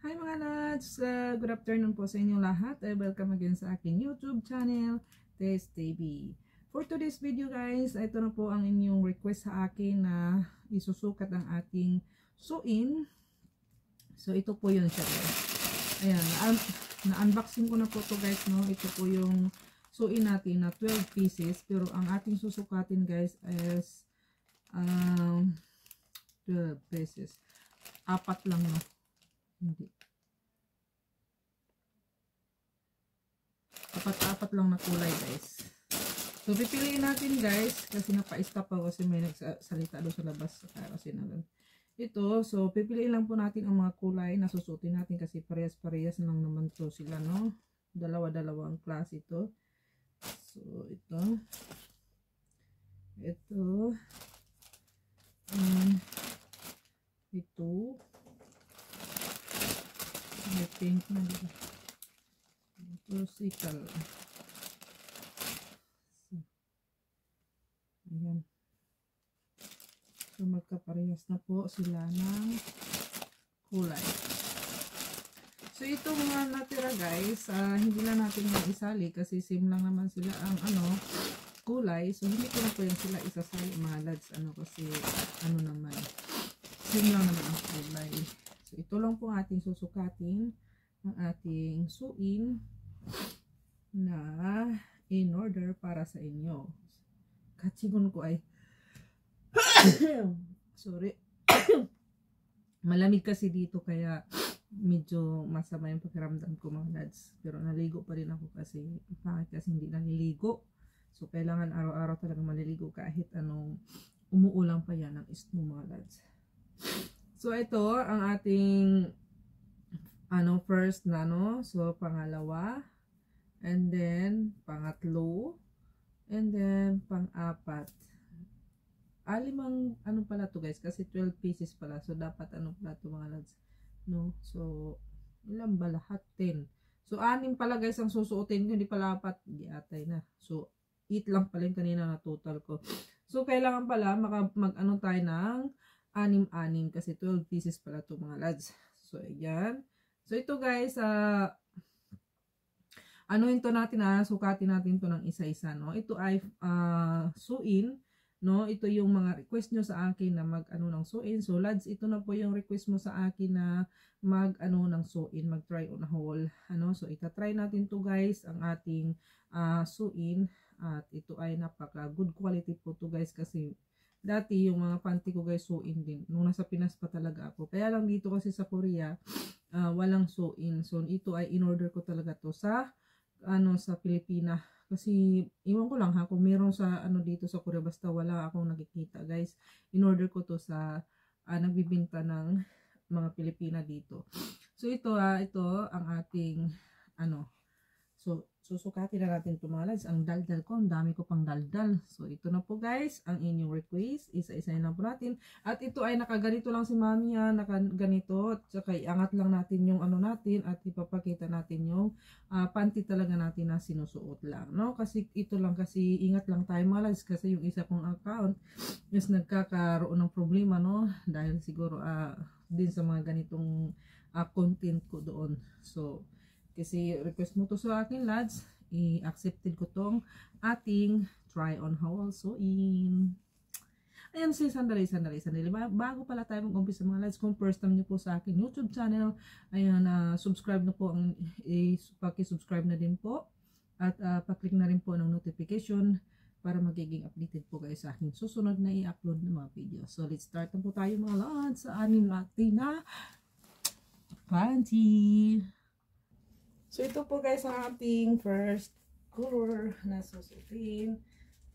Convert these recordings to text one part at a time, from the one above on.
Hi mga lads! Good afternoon po sa inyong lahat. Welcome again sa aking YouTube channel, Tess TV. For today's video guys, ito na po ang inyong request sa akin na isusukat ang ating suin. So ito po yun siya guys. Ayan, na-unboxing ko na po to guys, no? Ito po yung suin natin na 12 pieces. Pero ang ating susukatin guys is 12 pieces. Apat lang no? Hindi. Apat lang na kulay guys. So pipiliin natin guys kasi napa-stop ako kasi may nagsalita doon sa labas kasi na ito. So pipiliin lang po natin ang mga kulay na susuotin natin kasi parehas-parehas lang naman to sila, no? Dalawa-dalawa ang klase ito. So ito ito may pink na dito. Ito sikal. So, ayan. So magkaparehas na po sila ng kulay. So ito mga natira guys, hindi na natin yung isali kasi same lang naman sila ang kulay. So hindi ko na po yung sila isasali mga lads kasi naman same lang naman ang kulay. So ito lang po ating susukatin ang ating suin na in order para sa inyo. Katsingon ko ay sorry. Malamig kasi dito kaya medyo masama yung pakiramdam ko mga lads. Pero naligo pa rin ako kasi hindi naliligo. So kailangan araw-araw talaga maliligo kahit anong umuulan pa yan ng snow mga lads. So ito ang ating first na so pangalawa, and then pangatlo, and then pang-apat. Limang pala to guys kasi 12 pieces pala. So dapat pala to mga lads, no? So ilan ba lahat? 10. So 6 pala guys ang susuotin ko, hindi pala 4. Di atay na. So 8 lang pala yung kanina na total ko. So kailangan pala mag tayo ng 6 kasi 12 pieces pala to mga lads. So ayan. So ito guys, ito natin sukatin natin to ng isa-isa, no? Ito ay suin, no? Ito yung mga request nyo sa akin na ng suin. So lads, ito na po yung request mo sa akin na ng suin, mag-try on haul, So ita-try natin to guys, ang ating suin, at ito ay napaka good quality po to guys kasi dati yung mga panty ko guys suin din nung nasa Pinas pa talaga ako. Kaya lang dito kasi sa Korea walang suin. So ito ay in-order ko talaga to sa sa Pilipinas. Kasi iwan ko lang kung meron sa dito sa Korea, basta wala akong nakikita guys. In-order ko to sa nagbibenta ng mga Pilipina dito. So ito ang ating so susukatin na natin ito mga lads. Ang daldal ko, ang dami ko pang daldal. So ito na po guys ang inyong request. Isa-isahin lang po natin. At ito ay nakaganito lang si mami nakaganito. At saka iangat lang natin yung natin at ipapakita natin yung panty talaga natin na sinusuot lang, no? Kasi ito lang kasi ingat lang tayo mga lads kasi yung isa kong account is nagkakaroon ng problema, no? Dahil siguro din sa mga ganitong content ko doon. So kasi request mo to sa akin lads, i-accepted ko tong ating try on haul suin. Ayan, sandali. Bago pala tayo mag-umpisa mga lads, kung first time nyo po sa akin YouTube channel, ayan, subscribe na po, paki-subscribe na din po. At pa-click na rin po ng notification para magiging updated po kayo sa akin susunod na i-upload ng mga video. So let's start na po tayo mga lads sa anim natin na panty. So ito po guys ang ating first color na susutin.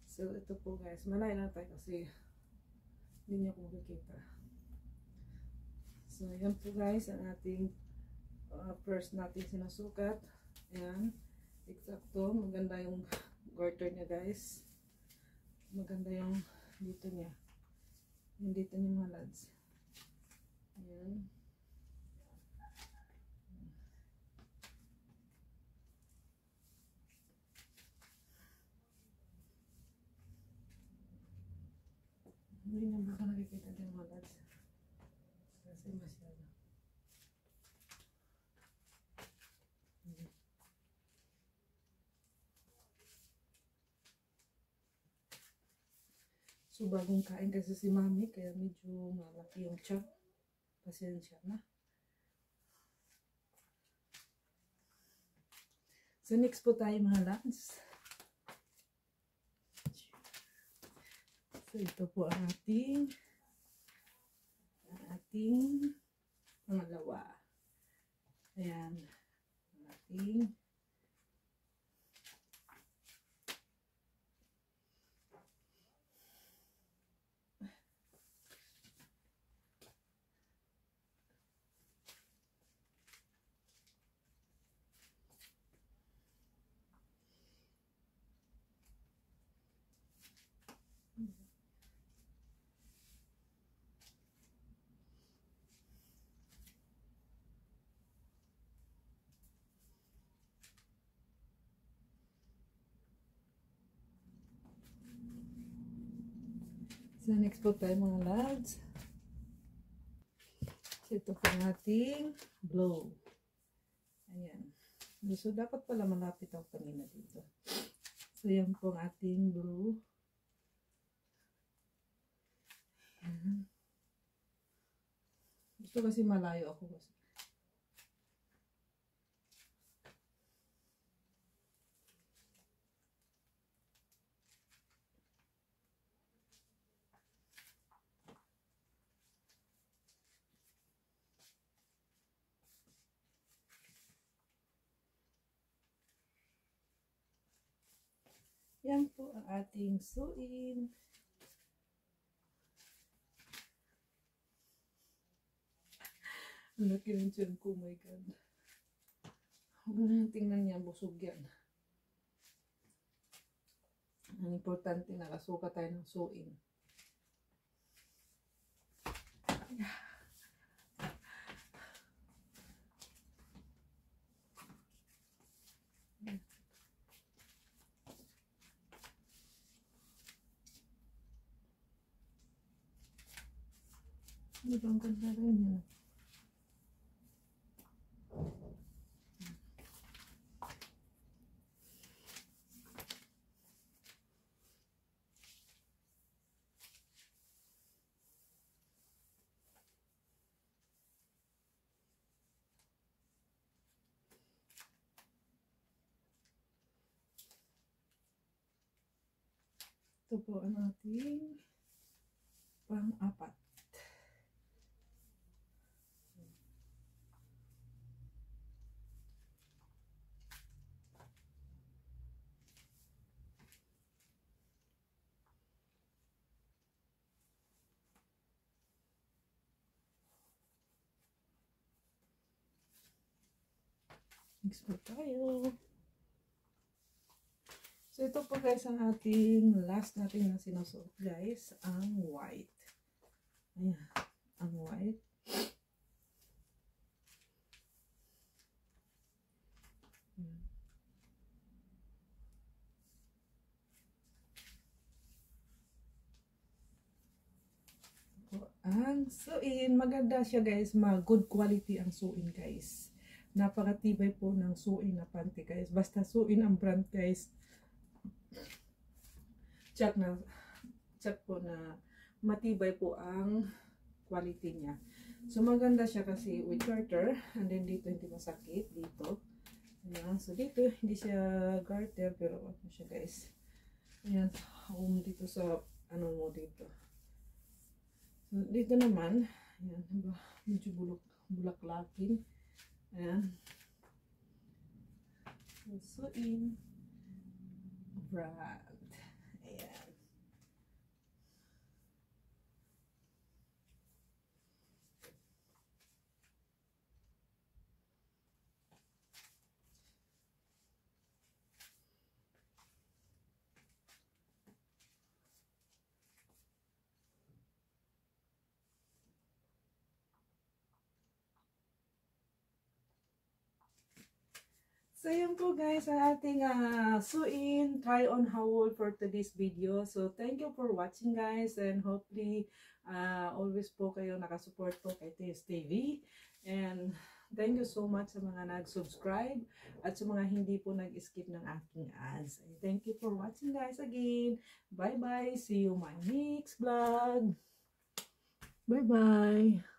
So ito po guys, malay lang tayo kasi hindi niyo kung makikita. So yan po guys ang ating first natin sinusukat. Ayan, eksakto, maganda yung garter niya guys. Maganda yung dito niya. Yung dito niya mga lads. Ayan. Hindi na baka nakikita din mga lads kasi masyado. So bagong kain kasi si mami, kaya medyo malaki yung tiyan. Pasensya na. So next po tayo mga loves. So ito po ang ating pangalawa. Ayan. Ang ating so next po tayo mga lads. So ito po ang ating blow. Ayan. So dapat pala malapit ako kanina dito. So yan po ang ating blow. Ayan. Gusto kasi malayo ako kasi. Yan po ang ating suin. Ang laki ng tiyan ko, oh my God. Huwag na tingnan niya, busog yan. Ang importante, nakasuka tayo ng suin. Ano bang ganda rin yan? Ito po ang ating pang-apat. Next po tayo. So ito po guys ang ating last natin na sinusuot guys, ang white. Ayan, ang white. Ang suin, maganda siya guys, good quality ang suin guys. Napakatibay po ng suin na panty guys. Basta suin ang brand guys. Check po na matibay po ang quality niya. So maganda siya kasi with garter, and then dito hindi masakit dito. Ayan. So dito hindi siya garter pero ano siya guys. Ayan, dito sa ano mo dito. So dito naman, ayan, medyo bulaklakin. Ayan. So in brand. Ayan. So yun po guys ang ating suin try on haul for today's video. So thank you for watching guys, and hopefully always po kayo nakasupport po kay TS TV. And Thank you so much sa mga nag-subscribe at sa mga hindi po nag-skip ng aking ads. Thank you for watching guys again. Bye-bye. See you my next vlog. Bye-bye.